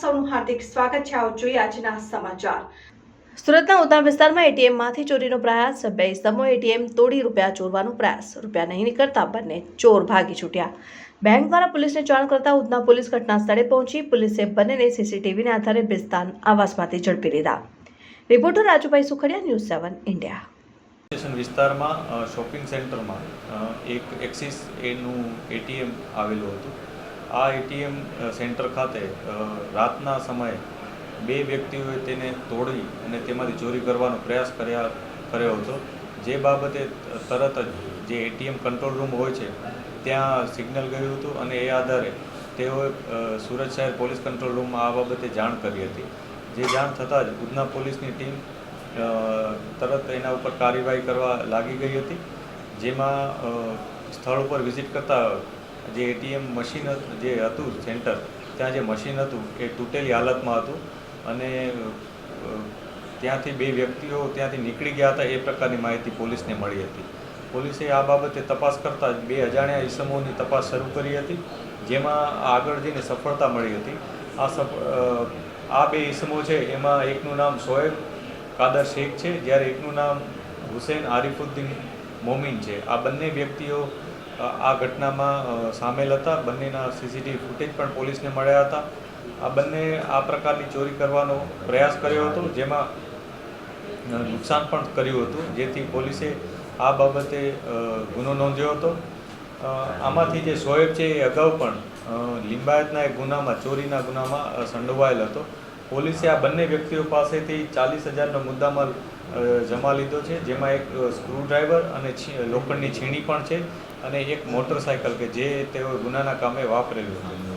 સૌનું હાર્દિક સ્વાગત છે। આવો જોઈએ આજના સમાચાર। સુરતના ઉધના વિસ્તારમાં એટીએમમાંથી ચોરીનો પ્રયાસ। બે ઇસમોએ એટીએમ તોડી રૂપિયા ચોરવાનો પ્રયાસ। રૂપિયા નહીં નીકળતા બંને ચોર ભાગી છૂટ્યા। બેંક દ્વારા પોલીસને જાણ કરતા ઉધના પોલીસ ઘટના સ્થળે પહોંચી પોલીસે બંનેને સીસીટીવીના આધારે બિસ્તાન આવાસમાંથી ઝડપી લીધા। Reporter Rajubhai Sukhadia, news 7 India. વિસ્તારમાં શોપિંગ સેન્ટરમાં એક એક્સિસ એનું એટીએમ આવેલું હતું। આ એટીએમ સેન્ટર ખાતે રાતના સમયે બે વ્યક્તિઓએ તેને તોડી અને તેમાંથી ચોરી કરવાનો પ્રયાસ કર્યો હતો। જે બાબતે તરત જ જે એટીએમ કંટ્રોલ રૂમ હોય છે ત્યાં સિગ્નલ ગયું હતું અને એ આધારે તેઓએ સુરત શહેર પોલીસ કંટ્રોલ રૂમમાં આ બાબતે જાણ કરી હતી। જે જાણ થતાં જ ઉધના પોલીસની ટીમ તરત એના ઉપર કાર્યવાહી કરવા લાગી ગઈ હતી। જેમાં સ્થળ ઉપર વિઝિટ કરતા જે એટીએમ મશીન જે હતું સેન્ટર ત્યાં જે મશીન હતું એ તૂટેલી હાલતમાં હતું અને ત્યાંથી બે વ્યક્તિઓ ત્યાંથી નીકળી ગયા હતા એ પ્રકારની માહિતી પોલીસને મળી હતી। પોલીસે આ બાબતે તપાસ કરતાં જ બે અજાણ્યા ઈસમોની તપાસ શરૂ કરી હતી, જેમાં આગળ જઈને સફળતા મળી હતી। આ બે ઈસમો છે એમાં એકનું નામ શોએબ કાદર શેખ છે, જ્યારે એકનું નામ હુસૈન આરિફુદ્દીન મોમીન છે। આ બંને વ્યક્તિઓ આ ઘટનામાં સામેલ હતા। બંનેના સીસીટીવી ફૂટેજ પણ પોલીસને મળ્યા હતા। આ બંને આ પ્રકારની ચોરી કરવાનો પ્રયાસ કર્યો હતો, જેમાં નુકસાન પણ કર્યું હતું, જેથી પોલીસે આ બાબતે ગુનો નોંધ્યો હતો। આમાંથી જે શોએબ છે એ અગાઉ પણ લિંબાયતના એક ગુનામાં ચોરીના ગુનામાં સંડોવાયેલ હતો। પોલીસે આ બંને વ્યક્તિઓ પાસેથી 40,000નો મુદ્દામાલ જમા લીધો છે, જેમાં એક સ્ક્રૂડ્રાઈવર અને લોખંડની છીણી પણ છે અને એક મોટરસાઇકલ કે જે તેઓ ગુનાના કામે વાપરેલું હતું।